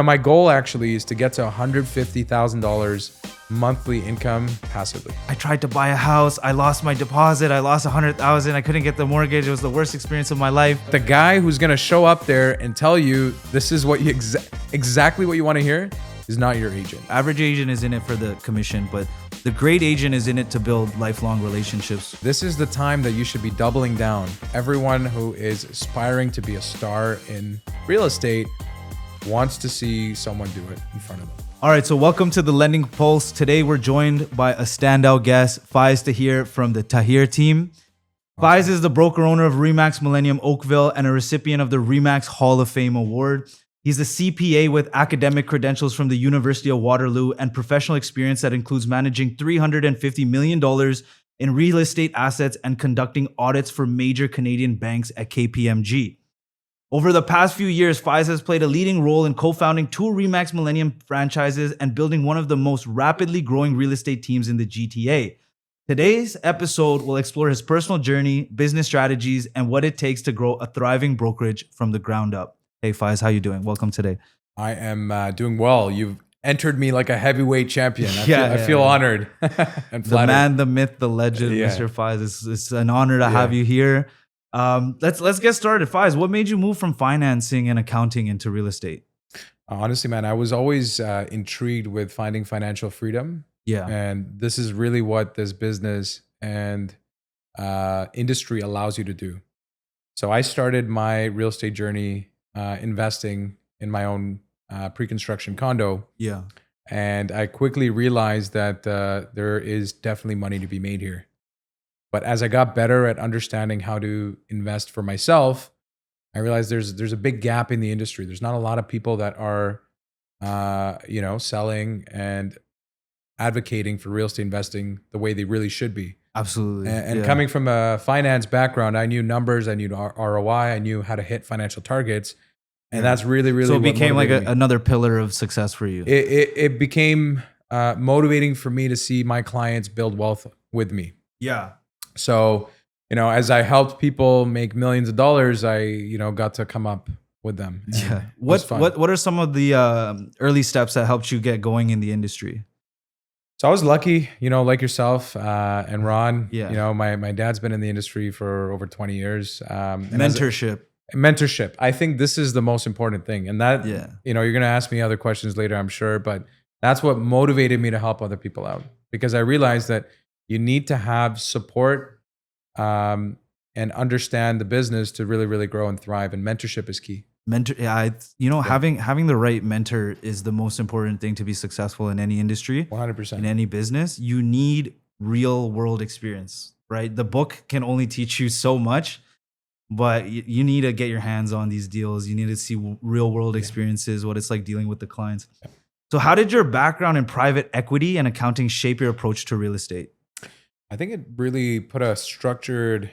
my goal actually is to get to $150,000 monthly income passively. I tried to buy a house. I lost my deposit. I lost $100,000. I couldn't get the mortgage. It was the worst experience of my life. The guy who's going to show up there and tell you this is what you exactly what you want to hear is not your agent. Average agent is in it for the commission, but the great agent is in it to build lifelong relationships. This is the time that you should be doubling down. Everyone who is aspiring to be a star in real estate wants to see someone do it in front of them. All right, so welcome to the Lending Pulse. Today we're joined by a standout guest, Faiz Tahir from the Tahir team. Faiz is the broker owner of RE/MAX Millennium Oakville and a recipient of the RE/MAX Hall of Fame Award. He's a CPA with academic credentials from the University of Waterloo and professional experience that includes managing $350 million in real estate assets and conducting audits for major Canadian banks at KPMG. Over the past few years, Faiz has played a leading role in co-founding 2 RE/MAX Millennium franchises and building one of the most rapidly growing real estate teams in the GTA. Today's episode will explore his personal journey, business strategies, and what it takes to grow a thriving brokerage from the ground up. Hey Faiz, how you doing? Welcome today. I am doing well. You've entered me like a heavyweight champion. I feel honored and flattered. The man, the myth, the legend, Mr. Faiz. It's an honor to have you here. Let's get started. Faiz, what made you move from financing and accounting into real estate? Honestly, man, I was always intrigued with finding financial freedom. Yeah. And this is really what this business and industry allows you to do. So I started my real estate journey investing in my own pre-construction condo. Yeah. And I quickly realized that there is definitely money to be made here. But as I got better at understanding how to invest for myself, I realized there's a big gap in the industry. There's not a lot of people that are, selling and advocating for real estate investing the way they really should be. Absolutely. And coming from a finance background, I knew numbers, I knew ROI, I knew how to hit financial targets. And that's really, really so it what became like motivated me. another pillar of success for you. It became motivating for me to see my clients build wealth with me. Yeah. So, as I helped people make millions of dollars, I, got to come up with them. Yeah. What are some of the early steps that helped you get going in the industry? So I was lucky, like yourself and Ron. Yeah. My dad's been in the industry for over 20 years. Mentorship. I think this is the most important thing. And that, you're going to ask me other questions later, I'm sure. But that's what motivated me to help other people out. Because I realized that you need to have support and understand the business to really, really grow and thrive. And mentorship is key. Having the right mentor is the most important thing to be successful in any industry, 100%. in any business. You need real world experience, right? The book can only teach you so much, but you need to get your hands on these deals. You need to see real world experiences, what it's like dealing with the clients. Yeah. So how did your background in private equity and accounting shape your approach to real estate? I think it really put a structured,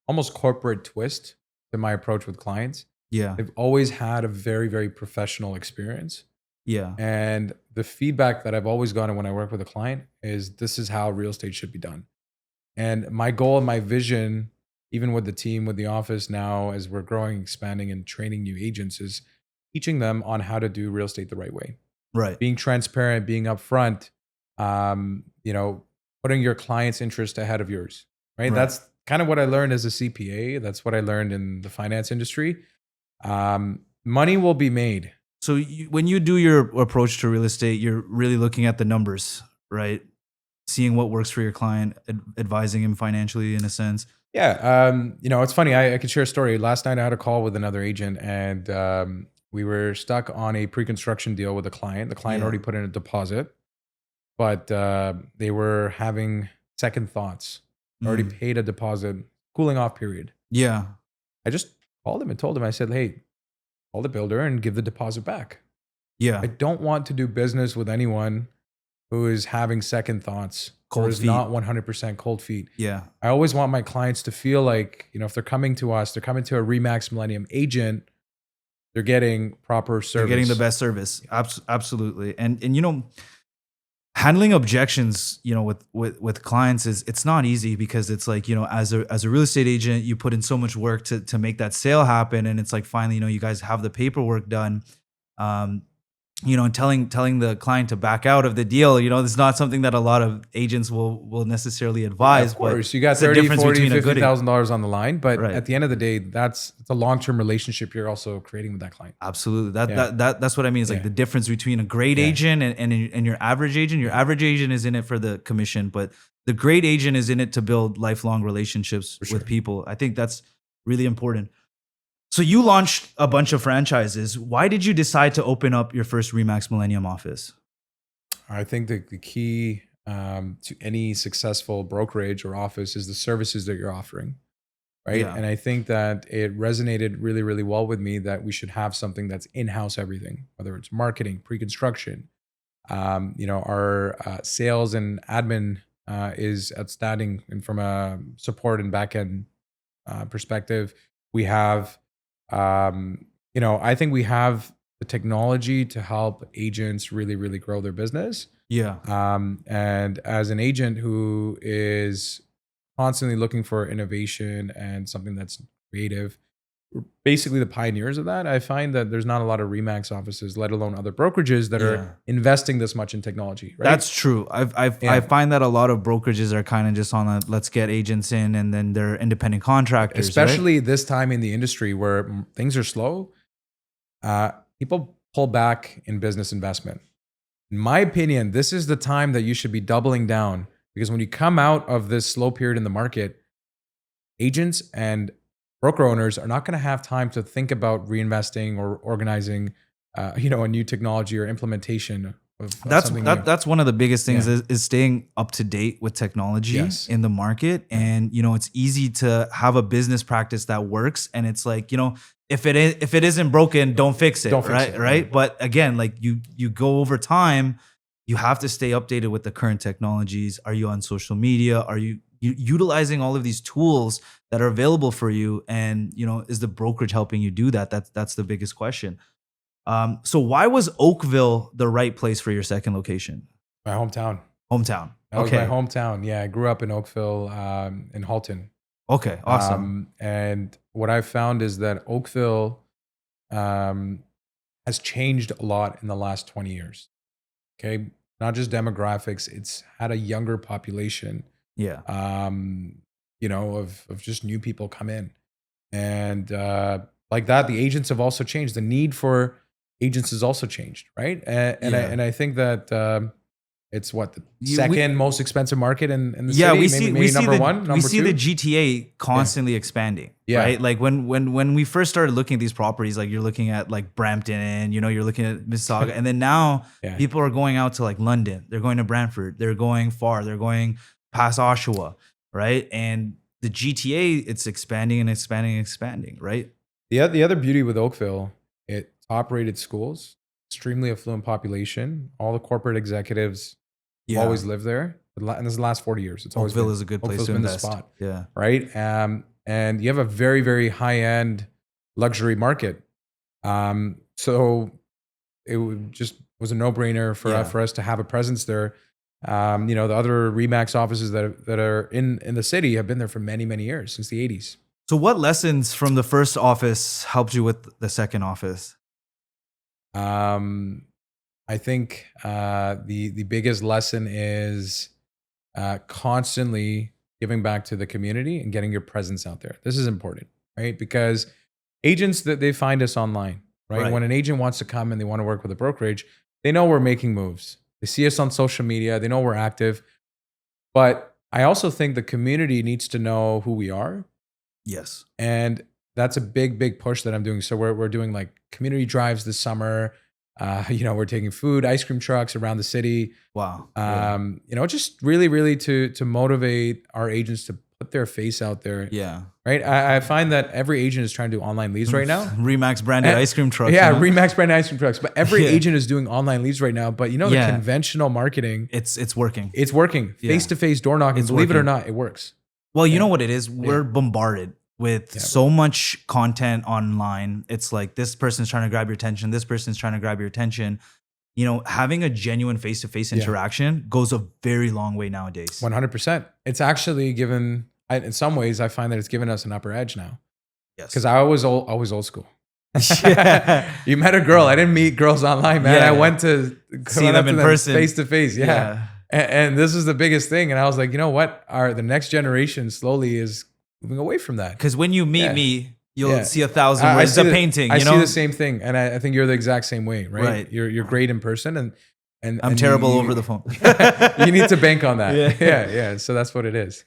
almost corporate twist to my approach with clients. Yeah. I've always had a very, very professional experience. Yeah. And the feedback that I've always gotten when I work with a client is this is how real estate should be done. And my goal and my vision, even with the team, with the office now, as we're growing, expanding, and training new agents, is teaching them on how to do real estate the right way. Right. Being transparent, being upfront, putting your client's interest ahead of yours, right? That's kind of what I learned as a CPA. That's what I learned in the finance industry. Money will be made. So when you do your approach to real estate, you're really looking at the numbers, right? Seeing what works for your client, advising him financially in a sense. Yeah. It's funny. I could share a story. Last night I had a call with another agent and we were stuck on a pre-construction deal with a client. The client already put in a deposit, but they were having second thoughts. Already paid a deposit, cooling off period. Yeah. I just called him and told him, I said, hey, call the builder and give the deposit back. Yeah. I don't want to do business with anyone who is having second thoughts or is not 100% cold feet. Yeah. I always want my clients to feel like, if they're coming to us, they're coming to a RE/MAX Millennium agent, they're getting proper service. They're getting the best service. Absolutely. And handling objections, with clients it's not easy because it's like, as a real estate agent, you put in so much work to make that sale happen. And it's like, finally, you guys have the paperwork done. and telling the client to back out of the deal, it's not something that a lot of agents will necessarily advise. Of course, but you got it's the 30, difference 40, between a good $50,000 on the line, but Right. at the end of the day, it's a long-term relationship you're also creating with that client. Absolutely. Yeah. That's what I mean. It's like Yeah. the difference between a great Yeah. agent and your average agent. Your average agent is in it for the commission, but the great agent is in it to build lifelong relationships For sure. with people. I think that's really important. So you launched a bunch of franchises. Why did you decide to open up your first Remax Millennium office? I think the key to any successful brokerage or office is the services that you're offering, right? Yeah. And I think that it resonated really, really well with me that we should have something that's in-house everything, whether it's marketing, pre-construction. Our sales and admin is outstanding, and from a support and back-end perspective, we have, I think we have the technology to help agents really, really grow their business. Yeah. And as an agent who is constantly looking for innovation and something that's creative, we're basically the pioneers of that. I find that there's not a lot of Remax offices, let alone other brokerages that Yeah. are investing this much in technology. Right? That's true. I find that a lot of brokerages are kind of just on a let's get agents in, and then they're independent contractors. Especially this time in the industry where things are slow. People pull back in business investment. In my opinion, this is the time that you should be doubling down, because when you come out of this slow period in the market, agents and broker owners are not going to have time to think about reinvesting or organizing, a new technology or implementation of something new. That's one of the biggest things Yeah. is staying up to date with technology Yes. in the market. And it's easy to have a business practice that works, and it's like, if it isn't broken, don't fix it. Don't fix right? it. Right. But again, like you go over time, you have to stay updated with the current technologies. Are you on social media? Are you utilizing all of these tools that are available for you? And is the brokerage helping you do that? That's the biggest question. So why was Oakville the right place for your second location? My hometown. Hometown. That was my hometown. Yeah, I grew up in Oakville, in Halton. Okay, awesome. And what I've found is that Oakville has changed a lot in the last 20 years. Okay, not just demographics; it's had a younger population. Yeah. Of just new people come in, and like that, the agents have also changed. The need for agents has also changed, right? And I think that it's the second most expensive market in the city. we see number one, number we see two. the GTA constantly expanding. Yeah. Right. Like when we first started looking at these properties, like you're looking at like Brampton, you're looking at Mississauga, and then now Yeah. people are going out to like London. They're going to Brantford. They're going far. They're going past Oshawa. Right. And the GTA, it's expanding and expanding and expanding. Right. The other beauty with Oakville, it's top-rated schools, extremely affluent population. All the corporate executives always live there. And this is the last 40 years. It's always Oakville been, is a good place Oakville's to been invest. the spot, Yeah. right? And you have a very, very high-end luxury market. So it was a no-brainer for us to have a presence there. The other Remax offices that are in the city have been there for many, many years, since the 80s. So what lessons from the first office helped you with the second office? I think the biggest lesson is constantly giving back to the community and getting your presence out there. This is important, right? Because agents, that they find us online, right? When an agent wants to come and they want to work with a brokerage, they know we're making moves. They see us on social media. They know we're active. But I also think the community needs to know who we are. Yes. And that's a big, big push that I'm doing. So we're doing like community drives this summer. We're taking food, ice cream trucks around the city. Wow. Just really, really to motivate our agents to put their face out there. Yeah. Right. I find that every agent is trying to do online leads right now. Remax branded ice cream trucks. Yeah, Remax branded ice cream trucks. But every agent is doing online leads right now. But the Yeah. conventional marketing, It's working. it's working. Face-to-face door knocking. It's Believe it or working. not, it works. Well, you know what it is? We're bombarded with so much content online. It's like this person's trying to grab your attention. This person's trying to grab your attention. Having a genuine face-to-face interaction goes a very long way nowadays. 100%. It's actually given, in some ways, I find that it's given us an upper edge now. Yes. Because I was always old school. Yeah. You met a girl. I didn't meet girls online, man. Yeah. I went to See them in person. face to face. Yeah. Yeah. And this is the biggest thing. And I was like, you know what? The next generation slowly is moving away from that. Because when you meet Yeah. me, you'll Yeah. see 1,000 I words. see It's a the- painting. I You know, see the same thing, and I think you're the exact same way, right? Right. You're great in person, and I'm and terrible over the phone. You need to bank on that. Yeah. Yeah. So that's what it is.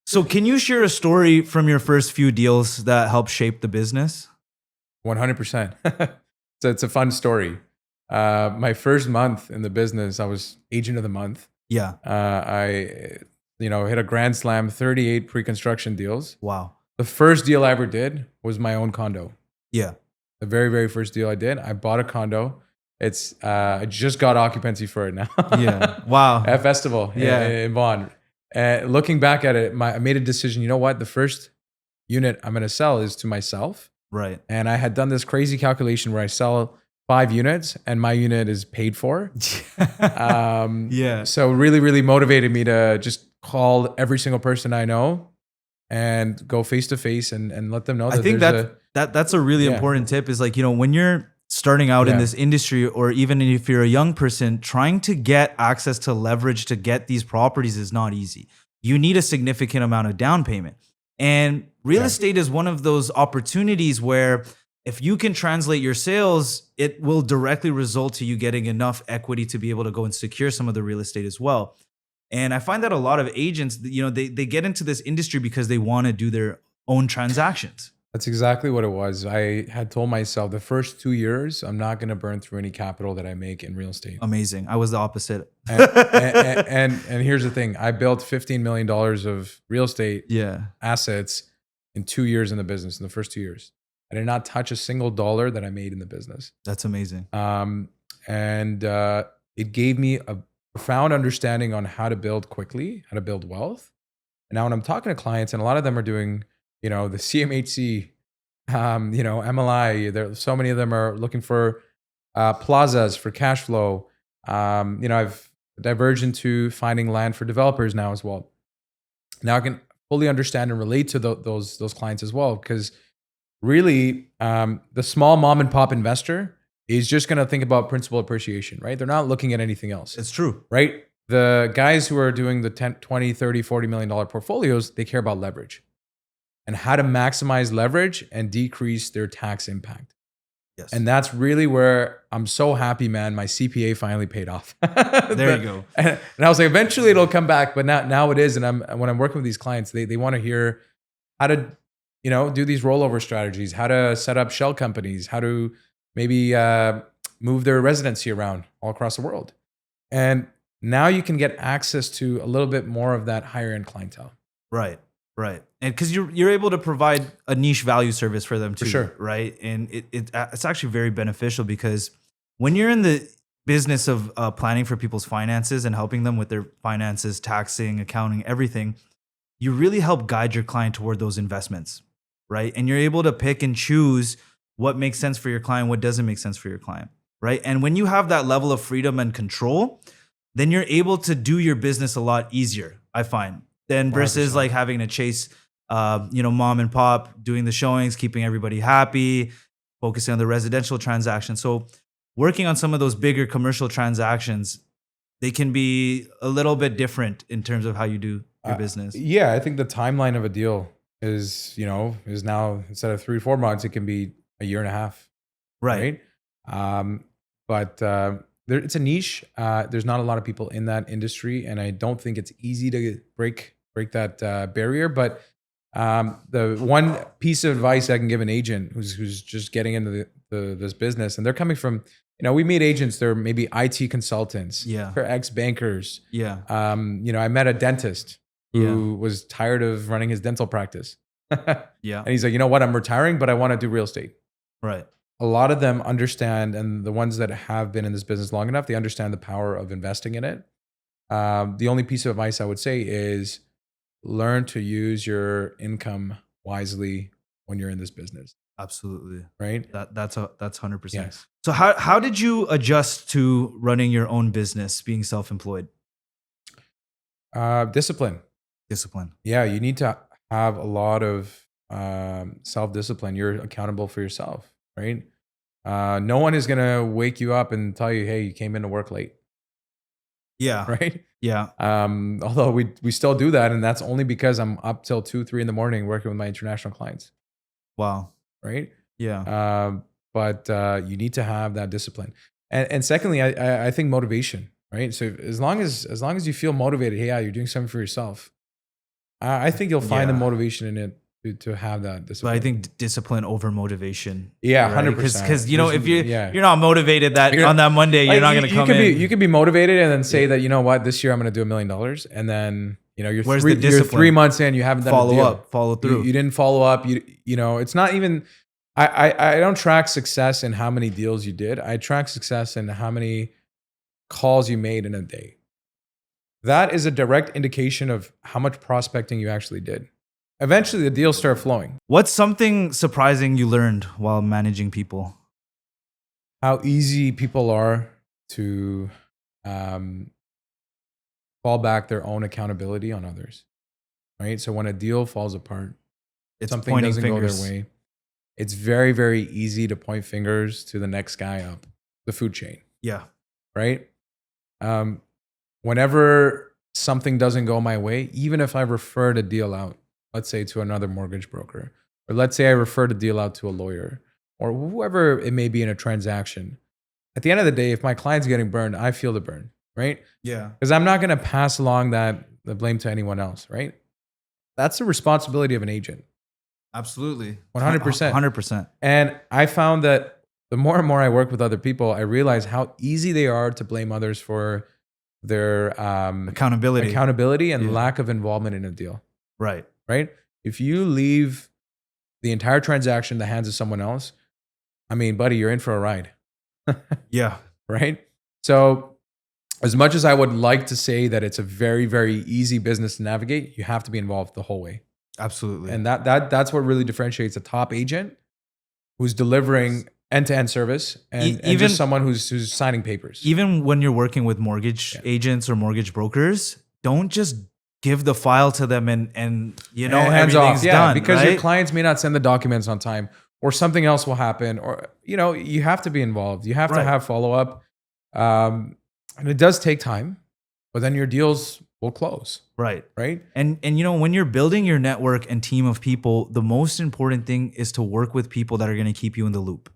So, can you share a story from your first few deals that helped shape the business? 100%. So it's a fun story. My first month in the business, I was agent of the month. Yeah. I hit a grand slam, 38 pre-construction deals. Wow. The first deal I ever did was my own condo. Yeah. The very, very first deal I did, I bought a condo. It's I just got occupancy for it now. Yeah. Wow. At Festival Yeah. in Vaughan. Looking back at it, I made a decision. You know what? The first unit I'm going to sell is to myself. Right. And I had done this crazy calculation where I sell 5 units and my unit is paid for. Yeah. So really, really motivated me to just call every single person I know and go face to face and let them know that I think that's a really Yeah. important tip is like, when you're starting out in Yeah. this industry, or even if you're a young person, trying to get access to leverage to get these properties is not easy. You need a significant amount of down payment. And real Yeah. estate is one of those opportunities where if you can translate your sales, it will directly result to you getting enough equity to be able to go and secure some of the real estate as well. And I find that a lot of agents, they get into this industry because they want to do their own transactions. That's exactly what it was. I had told myself the first 2 years, I'm not going to burn through any capital that I make in real estate. Amazing. I was the opposite. And here's the thing. I built $15 million of real estate Yeah. assets in 2 years in the business, in the first 2 years. I did not touch a single dollar that I made in the business. That's amazing. And it gave me a profound understanding on how to build quickly, how to build wealth. And now when I'm talking to clients, and a lot of them are doing, the CMHC, MLI, so many of them are looking for plazas for cash flow. I've diverged into finding land for developers now as well. Now I can fully understand and relate to those clients as well, because really the small mom and pop investor is just going to think about principal appreciation, right? They're not looking at anything else. It's true. Right? The guys who are doing the 10, 20, 30, $40 million portfolios, they care about leverage and how to maximize leverage and decrease their tax impact. Yes. And that's really where I'm so happy, man. My CPA finally paid off. There you go. And I was like, eventually it'll come back, but now it is. And when I'm working with these clients, they want to hear how to, do these rollover strategies, how to set up shell companies, how to maybe move their residency around all across the world. And now you can get access to a little bit more of that higher end clientele. Right. Right. And because you're able to provide a niche value service for them too. For sure. Right. And it's actually very beneficial, because when you're in the business of planning for people's finances and helping them with their finances, taxing, accounting, everything, you really help guide your client toward those investments. Right. And you're able to pick and choose what makes sense for your client, what doesn't make sense for your client. Right. And when you have that level of freedom and control, then you're able to do your business a lot easier, I find, than versus 100%. like having to chase, mom and pop, doing the showings, keeping everybody happy, focusing on the residential transaction. So working on some of those bigger commercial transactions, they can be a little bit different in terms of how you do your business. Yeah, I think the timeline of a deal is now, instead of 3 to 4 months, it can be a year and a half. Right. But it's a niche. There's not a lot of people in that industry, and I don't think it's easy to break that barrier. But the one piece of advice I can give an agent who's just getting into this business, and they're coming from, we meet agents, they're maybe IT consultants, Yeah. they're ex-bankers. Yeah. I met a dentist who was tired of running his dental practice. Yeah. And he's like, you know what, I'm retiring, but I want to do real estate. Right. A lot of them understand, and the ones that have been in this business long enough, they understand the power of investing in it. The only piece of advice I would say is learn to use your income wisely when you're in this business. Absolutely. Right? That's 100%. Yes. So how did you adjust to running your own business, being self-employed? Discipline. Discipline. Yeah, you need to have a lot of self-discipline. You're accountable for yourself, right? No one is gonna wake you up and tell you, "Hey, you came into work late," Yeah. right? Yeah. Although we still do that, and that's only because I'm up till 2, 3 in the morning working with my international clients, Wow. right? Yeah. But you need to have that discipline. And secondly, I think motivation, right? So as long as you feel motivated, hey, yeah, you're doing something for yourself. I think you'll find the Yeah. motivation in it to have that But I discipline. think discipline over motivation. Yeah, right? 100%. Because you know, if you Yeah. you're not motivated that You're- on that Monday, you're Like, not gonna you come could in. be you could be motivated and then say that, you know what, this year I'm going to do $1 million, and then you're Where's three the you're discipline? 3 months in, you haven't done a Follow deal. up, follow through. You didn't follow up. It's not even. I don't track success in how many deals you did. I track success in how many calls you made in a day. That is a direct indication of how much prospecting you actually did. Eventually, the deals start flowing. What's something surprising you learned while managing people? How easy people are to fall back their own accountability on others, right? So when a deal falls apart, It's something pointing doesn't fingers. go their way, it's very, very easy to point fingers to the next guy up the food chain, Yeah. right? Whenever something doesn't go my way, even if I referred a deal out, let's say to another mortgage broker, or let's say I referred a deal out to a lawyer, or whoever it may be in a transaction, at the end of the day, if my client's getting burned, I feel the burn, right? Yeah. Because I'm not going to pass along the blame to anyone else, right? That's the responsibility of an agent. Absolutely. 100%. 100%. And I found that the more and more I work with other people, I realize how easy they are to blame others for their Accountability. and Yeah. lack of involvement in a deal, Right. right? If you leave the entire transaction in the hands of someone else, I mean, buddy, you're in for a ride, Yeah. right? So as much as I would like to say that it's a very, very easy business to navigate, you have to be involved the whole way. Absolutely. And that's what really differentiates a top agent who's delivering end-to-end service and Even- just someone who's signing papers. Even when you're working with mortgage agents or mortgage brokers, don't just give the file to them and hands everything's off, yeah, done. because right? your clients may not send the documents on time, or something else will happen, or you have to be involved. You have to Right. have follow-up, and it does take time, but then your deals will close, Right. right? And when you're building your network and team of people, the most important thing is to work with people that are going to keep you in the loop.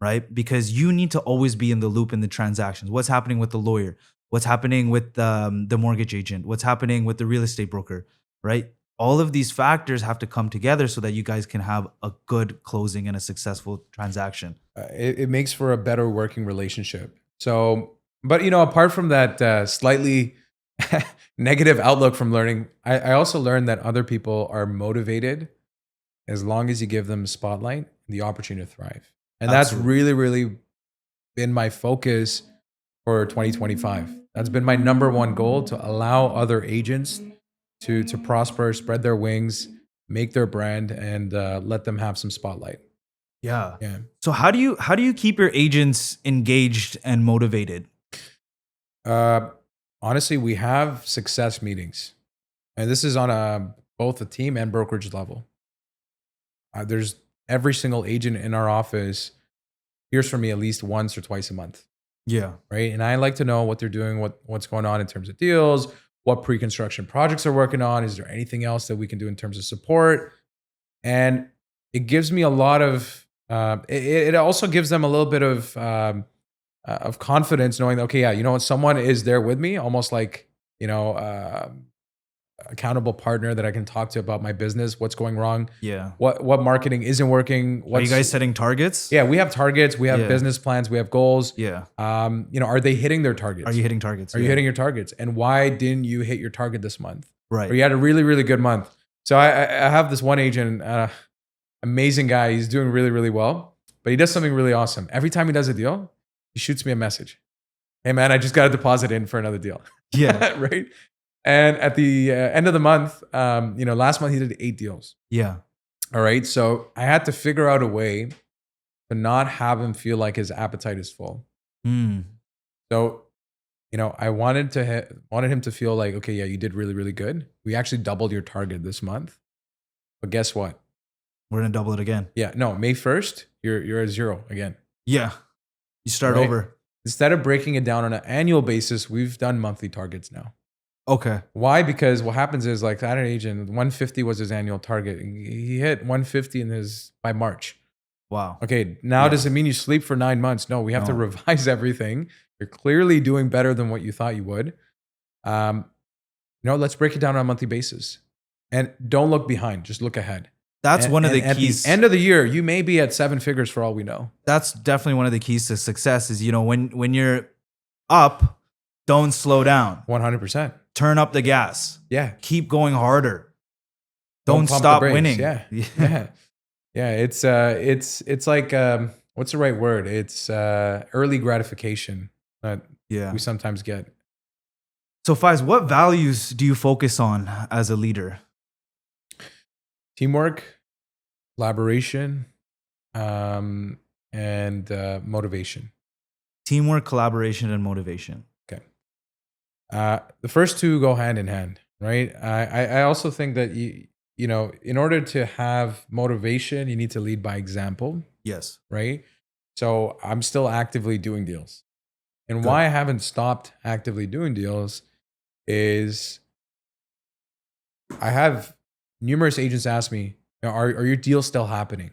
Right? Because you need to always be in the loop in the transactions. What's happening with the lawyer? What's happening with the mortgage agent? What's happening with the real estate broker? Right? All of these factors have to come together so that you guys can have a good closing and a successful transaction. It makes for a better working relationship. So, but apart from that slightly negative outlook from learning, I also learned that other people are motivated as long as you give them spotlight and the opportunity to thrive. And that's Absolutely. really, really been my focus for 2025. That's been my number one goal, to allow other agents to prosper, spread their wings, make their brand, and let them have some spotlight. Yeah. Yeah. So how do you keep your agents engaged and motivated? Honestly, we have success meetings, and this is on both a team and brokerage level. There's every single agent in our office hears from me at least once or twice a month, Yeah. right? And I like to know what they're doing, what's going on in terms of deals, what pre-construction projects they're working on. Is there anything else that we can do in terms of support? And it gives me a lot of. It also gives them a little bit of confidence, knowing that, okay, yeah, you know what, someone is there with me, almost like accountable partner that I can talk to about my business, what's going wrong, Yeah. what marketing isn't working. Are you guys setting targets? Yeah, we have targets, we have Yeah. business plans, we have goals. Yeah. Are they hitting their targets? Are you hitting targets? Are you hitting your targets? And why didn't you hit your target this month? Right. Or you had a really, really good month. So I have this one agent, amazing guy. He's doing really, really well, but he does something really awesome. Every time he does a deal, he shoots me a message. Hey man, I just got a deposit in for another deal. Yeah. Right. And at the end of the month, last month he did 8 deals. Yeah. All right. So I had to figure out a way to not have him feel like his appetite is full. Mm. So, I wanted him to feel like, okay, yeah, you did really, really good. We actually doubled your target this month. But guess what? We're gonna double it again. Yeah, no, May 1st, you're at 0 again. Yeah. You start Right? over. Instead of breaking it down on an annual basis, we've done monthly targets now. Okay. Why? Because what happens is, like, I had an agent, 150 was his annual target. He hit 150 by March. Wow. Okay, now does it mean you sleep for 9 months? No, we have to revise everything. You're clearly doing better than what you thought you would. Let's break it down on a monthly basis. And don't look behind, just look ahead. That's one of the keys. At the end of the year, you may be at 7 figures for all we know. That's definitely one of the keys to success is, when you're up, don't slow down. 100%. Turn up the gas. Yeah. Keep going harder. Don't pump stop the brakes. winning. Yeah. Yeah. It's like, what's the right word? It's early gratification that we sometimes get. So Faiz, what values do you focus on as a leader? Teamwork, collaboration, and motivation. Teamwork, collaboration, and motivation. Okay. The first two go hand in hand, right? I also think that in order to have motivation, you need to lead by example. Yes. Right. So I'm still actively doing deals. And why I haven't stopped actively doing deals is I have numerous agents ask me, are your deals still happening?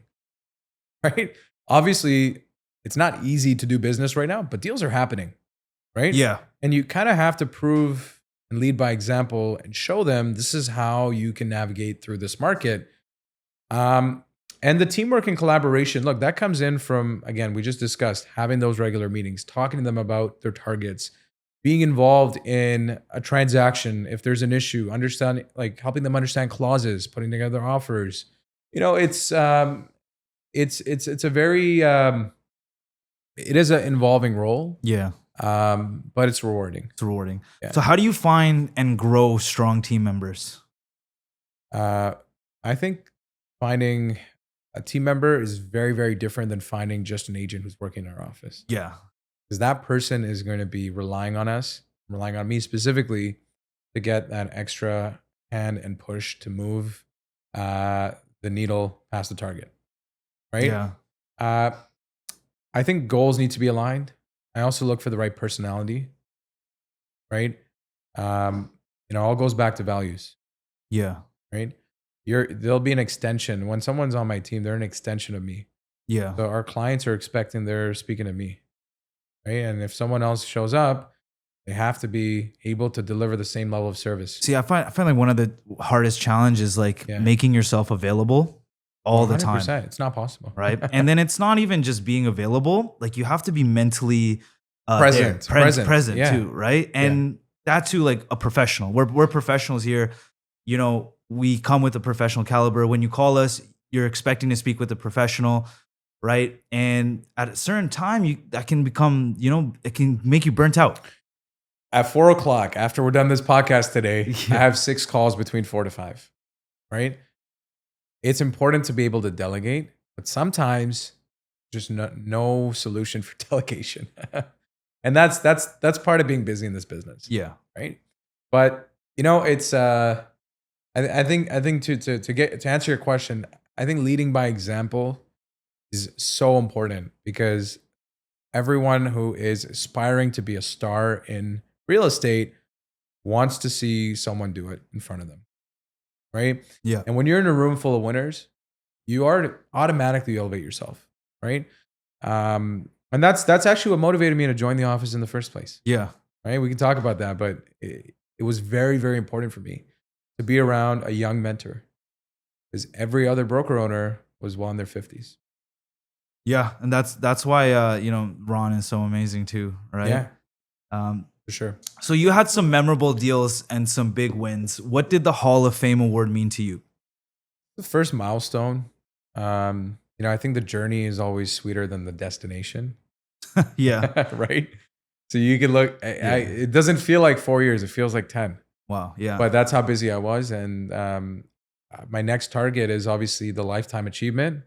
Right? Obviously, it's not easy to do business right now, but deals are happening. Right? Yeah. And you kind of have to prove and lead by example and show them this is how you can navigate through this market. And the teamwork and collaboration, look, that comes in from, again, we just discussed having those regular meetings, talking to them about their targets, being involved in a transaction. If there's an issue, understanding, like helping them understand clauses, putting together offers. It's a very, it is an involving role. Yeah. But it's rewarding. It's rewarding. Yeah. So how do you find and grow strong team members? I think finding a team member is very, very different than finding just an agent who's working in our office. Yeah. Because that person is going to be relying on us, relying on me specifically to get that extra hand and push to move the needle past the target. Right? Yeah. I think goals need to be aligned. I also look for the right personality. Right? All goes back to values. Yeah. Right? There'll be an extension. When someone's on my team, they're an extension of me. Yeah. So our clients are expecting they're speaking to me. Right? And if someone else shows up, they have to be able to deliver the same level of service. See, I find like one of the hardest challenges making yourself available all the time. It's not possible. Right? And then it's not even just being available. Like you have to be mentally present too, right? And that too, like a professional. We're professionals here. We come with a professional caliber. When you call us, you're expecting to speak with a professional, right? And at a certain time, that can become, it can make you burnt out. At 4:00, after we're done this podcast today, I have 6 calls between 4 to 5, right? It's important to be able to delegate, but sometimes just no solution for delegation. And that's part of being busy in this business. Yeah. Right. But it's I think to answer your question, I think leading by example is so important because everyone who is aspiring to be a star in real estate wants to see someone do it in front of them. Right? Yeah. And when you're in a room full of winners, you are automatically elevate yourself. Right? And that's actually what motivated me to join the office in the first place. Yeah. Right? We can talk about that, but it was very, very important for me to be around a young mentor because every other broker owner was well in their 50s. Yeah. And that's why, Ron is so amazing too. Right. Yeah. For sure. So you had some memorable deals and some big wins. What did the Hall of Fame award mean to you? The first milestone. I think the journey is always sweeter than the destination. Yeah. Right. So you can look, it doesn't feel like 4 years. It feels like 10. Wow. Yeah. But that's how busy I was. And my next target is obviously the lifetime achievement.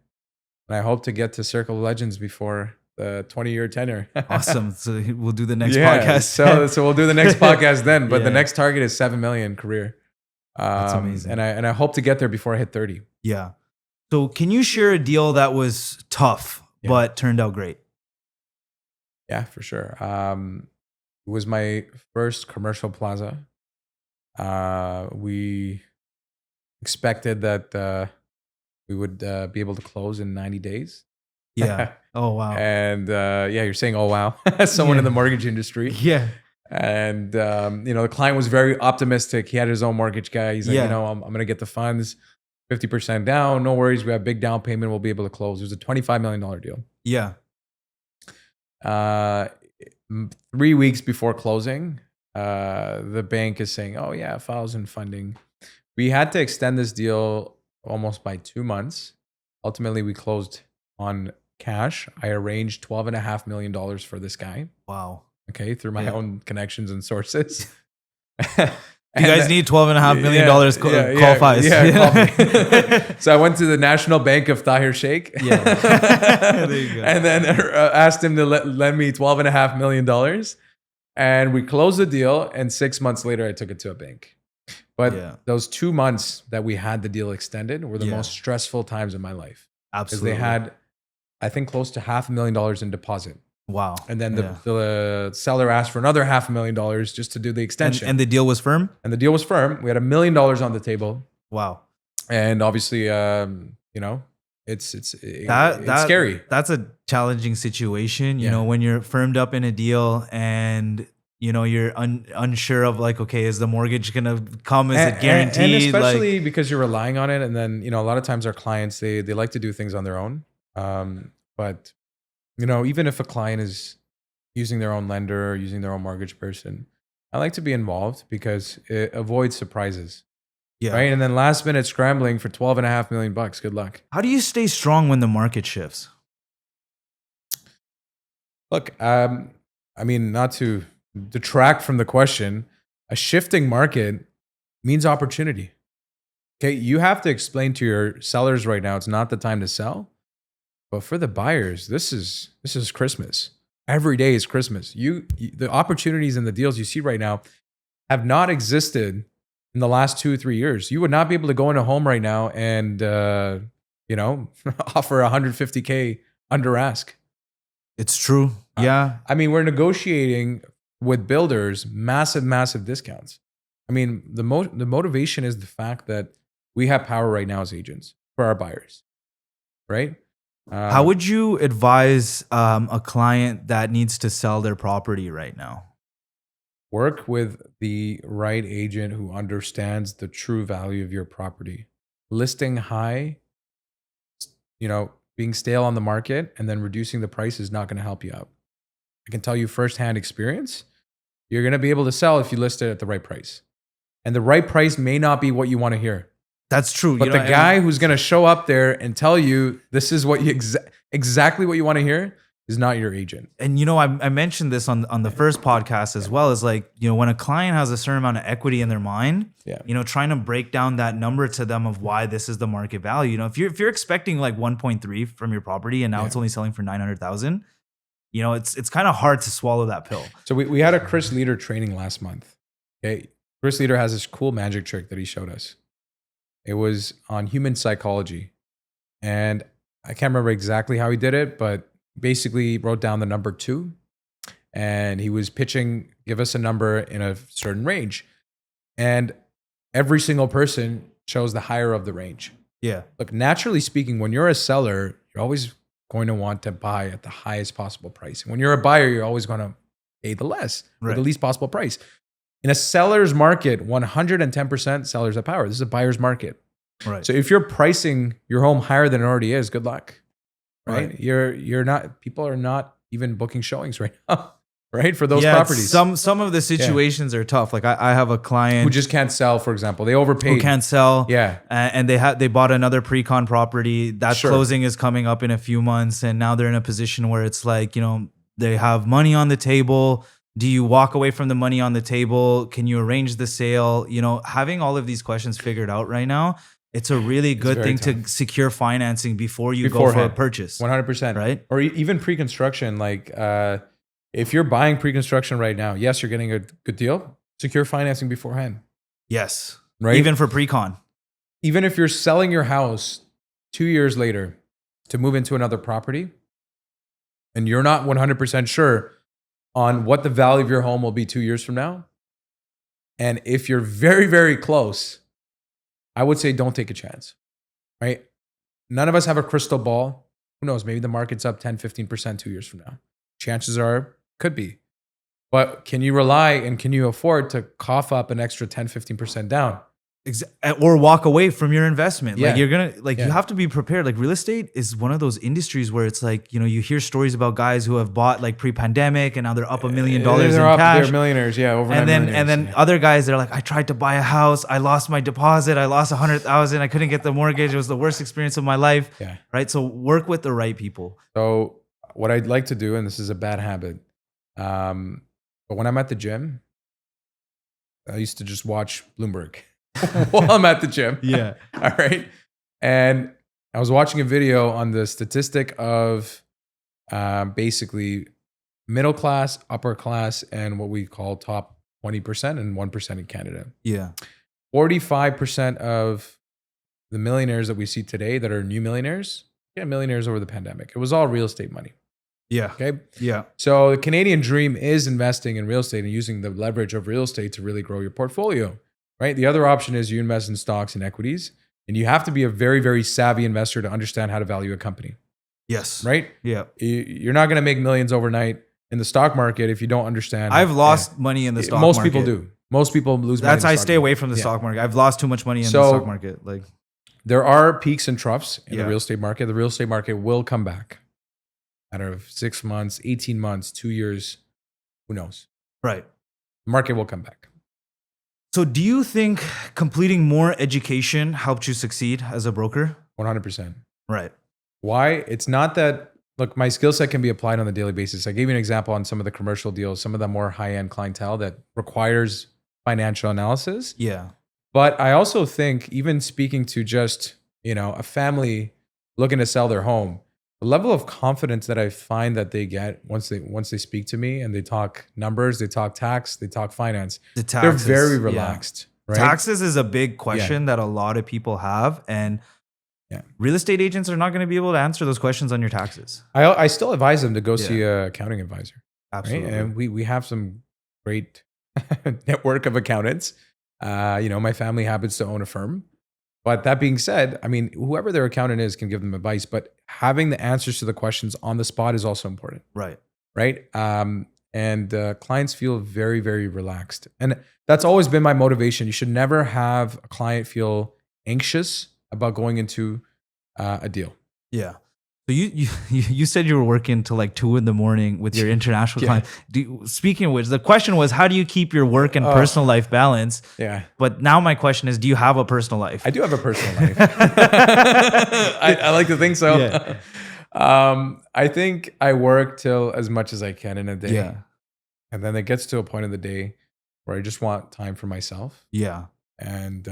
And I hope to get to Circle of Legends before the 20-year tenure. Awesome. So we'll do the next podcast. So we'll do the next podcast then. But the next target is 7 million career. That's amazing. And I hope to get there before I hit 30. Yeah. So can you share a deal that was tough Yeah. but turned out great? Yeah, for sure. It was my first commercial plaza. We expected that we would be able to close in 90 days. Yeah. Oh wow. And yeah, you're saying, oh, wow, someone in the mortgage industry. Yeah. And, the client was very optimistic. He had his own mortgage guy. He's like, Yeah. I'm going to get the funds 50% down. No worries. We have big down payment. We'll be able to close. It was a $25 million deal. Yeah. 3 weeks before closing, the bank is saying, oh yeah, files and funding. We had to extend this deal almost by 2 months. Ultimately, we closed on cash. I arranged $12.5 million for this guy. Wow. Okay, through my own connections and sources. You guys need $12.5 million. Call Faiz. Yeah, call me. So I went to the National Bank of Tahir Sheikh. Yeah. There you go. And then asked him to lend me $12.5 million. And we closed the deal. And 6 months later, I took it to a bank. But those 2 months that we had the deal extended were the most stressful times of my life. Absolutely. Because they had, I think, close to $500,000 in deposit. Wow. And then the seller asked for another $500,000 just to do the extension. And the deal was firm? And the deal was firm. We had $1 million on the table. Wow. And obviously, it's scary. That's a challenging situation, you know, when you're firmed up in a deal and, you know, you're unsure of like, okay, is the mortgage going to come? Is it guaranteed? And especially because you're relying on it. And then, a lot of times our clients, they like to do things on their own. But even if a client is using their own lender or using their own mortgage person, I like to be involved because it avoids surprises. Yeah. Right. And then last minute scrambling for $12.5 million. Good luck. How do you stay strong when the market shifts? Look, not to detract from the question, a shifting market means opportunity. Okay. You have to explain to your sellers right now, it's not the time to sell. But for the buyers, this is Christmas. Every day is Christmas. The opportunities and the deals you see right now have not existed in the last 2 or 3 years. You would not be able to go in a home right now and offer $150K under ask. It's true. Yeah. We're negotiating with builders massive discounts. The motivation is the fact that we have power right now as agents for our buyers, right? How would you advise a client that needs to sell their property right now? Work with the right agent who understands the true value of your property. Listing high, being stale on the market and then reducing the price is not going to help you out. I can tell you firsthand experience, you're going to be able to sell if you list it at the right price. And the right price may not be what you want to hear. That's true. But the guy who's going to show up there and tell you this is what you exactly what you want to hear is not your agent. And I mentioned this on the first podcast as well, is like, when a client has a certain amount of equity in their mind, trying to break down that number to them of why this is the market value. If you're expecting like 1.3 from your property and now it's only selling for 900,000, it's kind of hard to swallow that pill. So we had a Chris Leader training last month. Okay. Chris Leader has this cool magic trick that he showed us. It was on human psychology. And I can't remember exactly how he did it, but basically he wrote down the number 2 and he was pitching, give us a number in a certain range. And every single person chose the higher of the range. Yeah. Look, naturally speaking, when you're a seller, you're always going to want to buy at the highest possible price. And when you're a buyer, you're always going to pay the less, or the least possible price. In a seller's market, 110% sellers have power. This is a buyer's market. Right. So if you're pricing your home higher than it already is, good luck. Right? You're not, people are not even booking showings right now, right? For those properties. Some of the situations are tough. Like I have a client who just can't sell, for example. They overpaid. Who can't sell. Yeah. And they bought another pre-con property. That closing is coming up in a few months. And now they're in a position where it's like, they have money on the table. Do you walk away from the money on the table? Can you arrange the sale? Having all of these questions figured out right now, it's a really good thing to secure financing before you go for a purchase. 100%. Right? Or even pre-construction. Like if you're buying pre-construction right now, yes, you're getting a good deal. Secure financing beforehand. Yes. Right? Even for pre-con. Even if you're selling your house 2 years later to move into another property and you're not 100% sure on what the value of your home will be 2 years from now, and if you're very, very close, I would say don't take a chance, right? None of us have a crystal ball. Who knows? Maybe the market's up 10, 15% 2 years from now. Chances are, could be. But can you rely and can you afford to cough up an extra 10, 15% down? Or walk away from your investment. Yeah. Like you're gonna, like you have to be prepared. Like real estate is one of those industries where it's like, you know, you hear stories about guys who have bought like pre-pandemic and now they're up $1 million in cash. They're millionaires, yeah. And then other guys, they're like, I tried to buy a house, I lost my deposit, I lost 100,000, I couldn't get the mortgage. It was the worst experience of my life. Yeah. Right. So work with the right people. So what I'd like to do, and this is a bad habit, but when I'm at the gym, I used to just watch Bloomberg while I'm at the gym. Yeah. All right. And I was watching a video on the statistic of basically middle class, upper class, and what we call top 20% and 1% in Canada. Yeah. 45% of the millionaires that we see today that are new millionaires, millionaires over the pandemic. It was all real estate money. Yeah. Okay. Yeah. So the Canadian dream is investing in real estate and using the leverage of real estate to really grow your portfolio, right? The other option is you invest in stocks and equities, and you have to be a very, very savvy investor to understand how to value a company. Yes. Right? Yeah. You're not going to make millions overnight in the stock market if you don't understand. I've lost money in the stock market. Most people do. Most people lose money. That's why I stay away from the stock market. I've lost too much money in the stock market. Like there are peaks and troughs in the Yeah. real estate market. The real estate market will come back. Out of 6 months, 18 months, 2 years, who knows? Right. The market will come back. So do you think completing more education helped you succeed as a broker? 100%. Right. Why? It's not that, look, my skill set can be applied on a daily basis. I gave you an example on some of the commercial deals, some of the more high-end clientele that requires financial analysis. Yeah. But I also think even speaking to just, a family looking to sell their home, the level of confidence that I find that they get once they speak to me and they talk numbers, they talk tax, they talk finance, they're very relaxed. Yeah. Right? Taxes is a big question that a lot of people have, and real estate agents are not going to be able to answer those questions on your taxes. I still advise them to go see an accounting advisor. Absolutely. Right? And we have some great network of accountants. My family happens to own a firm. But that being said, I mean, whoever their accountant is can give them advice, but having the answers to the questions on the spot is also important. Right. Right. And clients feel very, very relaxed. And that's always been my motivation. You should never have a client feel anxious about going into a deal. Yeah. So you said you were working till like 2 a.m. with your international client. Speaking of which, the question was, how do you keep your work and personal life balance? Yeah. But now my question is, do you have a personal life? I do have a personal life. I like to think so. Yeah. I think I work till as much as I can in a day. Yeah. And then it gets to a point in the day where I just want time for myself. Yeah. And,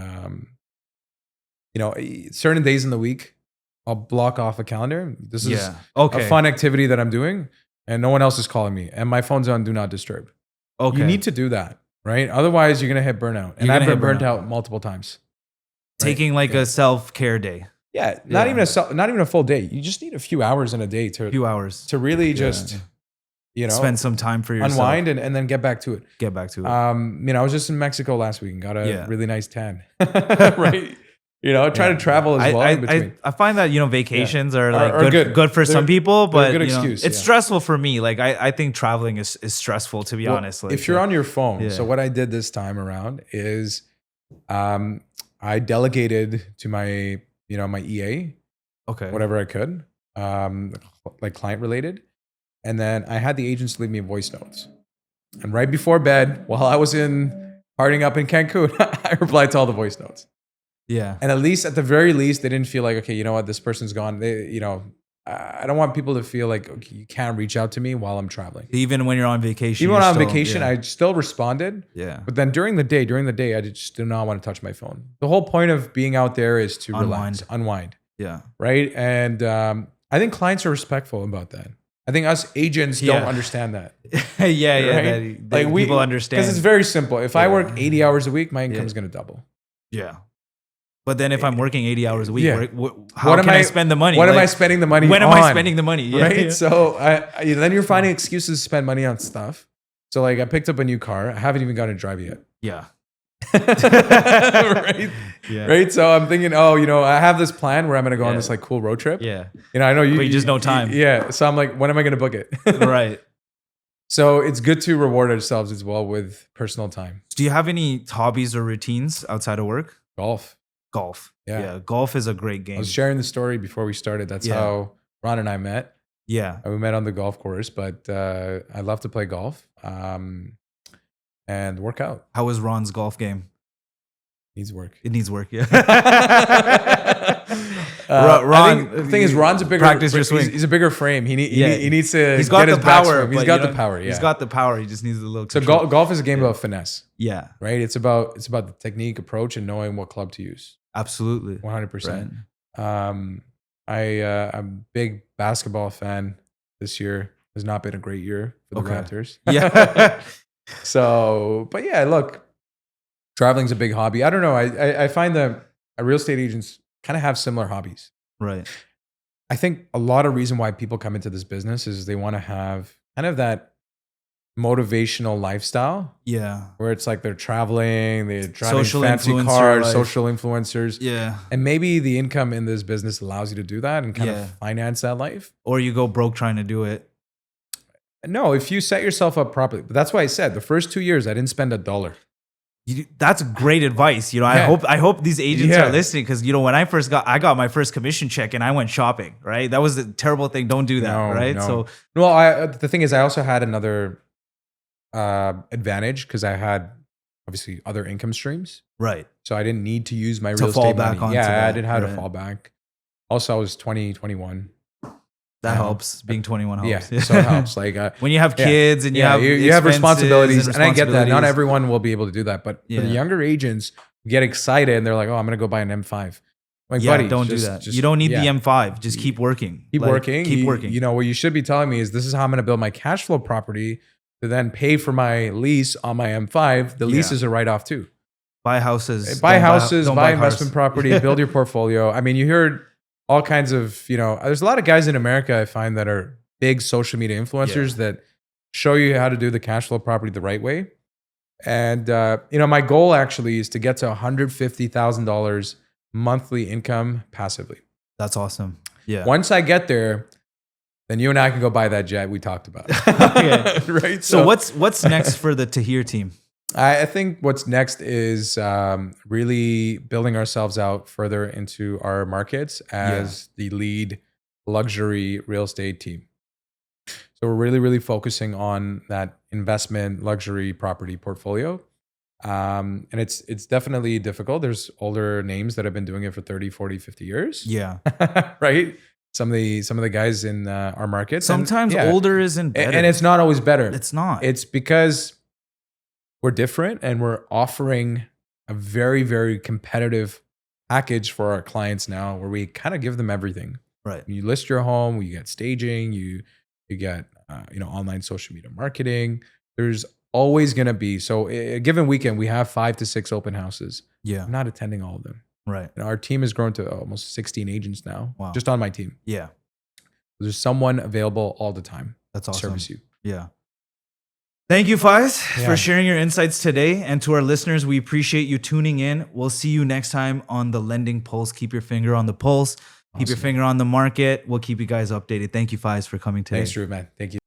certain days in the week, I'll block off a calendar. This is a fun activity that I'm doing and no one else is calling me. And my phone's on Do Not Disturb. Okay. You need to do that, right? Otherwise, you're going to hit burnout. And I've been burnt out multiple times. Taking a self-care day. Yeah, not even a full day. You just need a few hours in a day to really just spend some time for yourself, unwind, and then get back to it. I was just in Mexico last week and got a really nice tan. Right. Try to travel as well in between. I find that vacations are good for some people, but good excuse. It's stressful for me. Like I think traveling is stressful, to be honest. Like, if you're on your phone, so what I did this time around is, I delegated to my my EA, whatever I could, like client related, and then I had the agents leave me voice notes. And right before bed, while I was partying up in Cancun, I replied to all the voice notes. Yeah. And at the very least, they didn't feel like, okay, you know what, this person's gone. I don't want people to feel like, okay, you can't reach out to me while I'm traveling. Even when you're on vacation. Even when I'm on vacation, I still responded. Yeah. But then during the day, I just do not want to touch my phone. The whole point of being out there is to relax, unwind. Yeah. Right. And I think clients are respectful about that. I think us agents don't understand that. Right? People understand. Because it's very simple. If I work 80 hours a week, my income is going to double. Yeah. But then if I'm working 80 hours a week, Yeah. how can I spend the money? What am I spending the money on? When am I spending the money? Yeah, right? yeah. So then you're finding excuses to spend money on stuff. So like I picked up a new car. I haven't even gotten to drive yet. Yeah. Right? Yeah. Right? So I'm thinking, I have this plan where I'm going to go on this like cool road trip. Yeah. I know But you just no time. Yeah. So I'm like, when am I going to book it? Right. So it's good to reward ourselves as well with personal time. Do you have any hobbies or routines outside of work? Golf. Golf. Yeah. Golf is a great game. I was sharing the story before we started. That's how Ron and I met. Yeah. We met on the golf course, but I love to play golf and work out. How was Ron's golf game? Needs work. It needs work, yeah. Ron, I think the thing is, Ron's a bigger practice your swing. He's a bigger frame. He needs to. He's got get the his backswing. power. He's got the power. Yeah, he's got the power. He just needs a little. So control. golf is a game about finesse. Yeah, right. It's about the technique, approach, and knowing what club to use. Absolutely, 100%. I'm a big basketball fan. This year has not been a great year for the Raptors. Yeah. So, but yeah, look, traveling's a big hobby. I don't know. I find that real estate agents kind of have similar hobbies. Right. I think a lot of reason why people come into this business is they want to have kind of that motivational lifestyle. Yeah. Where it's like they're traveling, they're driving Social fancy influencer cars, life. social influencers. Yeah. And maybe the income in this business allows you to do that and kind Yeah. of finance that life. Or you go broke trying to do it. No, if you set yourself up properly. But that's why I said the first 2 years I didn't spend $1. That's great advice. I hope these agents are listening, because when I got my first commission check and I went shopping, right? That was a terrible thing. Don't do that, right? No. So the thing is, I also had another advantage because I had obviously other income streams, right. so I didn't need to use my To real fall estate back money. onto I that, didn't have right. to fall back. Also, I was 20, 21. That helps. Being 21 helps. Yeah, so it helps. Like when you have kids and you have responsibilities, and I get that. Not everyone will be able to do that, but Yeah. for the younger agents, get excited and they're like, "Oh, I'm going to go buy an M5." Like, Yeah, buddy, don't do that. You don't need the M5. Just keep working. Keep working. Keep working. What you should be telling me is this is how I'm going to build my cash flow property to then pay for my lease on my M5. The lease is a write-off too. Buy houses. Buy Don't investment property, build your portfolio. I mean, you heard all kinds of, there's a lot of guys in America I find that are big social media influencers that show you how to do the cash flow property the right way. And, my goal actually is to get to $150,000 monthly income passively. That's awesome. Yeah. Once I get there, then you and I can go buy that jet we talked about. Okay. Right? So what's next for the Tahir team? I think what's next is really building ourselves out further into our markets as the lead luxury real estate team. So we're really, really focusing on that investment luxury property portfolio. And it's definitely difficult. There's older names that have been doing it for 30, 40, 50 years. Yeah. Right? Some of the guys in our market. Sometimes older isn't better. And it's not always better. It's not. It's because we're different and we're offering a very, very competitive package for our clients now where we kind of give them everything. Right. You list your home, you get staging, you get online social media marketing. There's always going to be, so a given weekend we have 5 to 6 open houses. Yeah. I'm not attending all of them. Right. Our team has grown to almost 16 agents now. Wow. Just on my team. Yeah. There's someone available all the time. That's awesome. To service you. Yeah. Thank you, Faiz, for sharing your insights today. And to our listeners, we appreciate you tuning in. We'll see you next time on the Lending Pulse. Keep your finger on the pulse. Keep your finger on the market. We'll keep you guys updated. Thank you, Faiz, for coming today. Thanks, Drew, man. Thank you.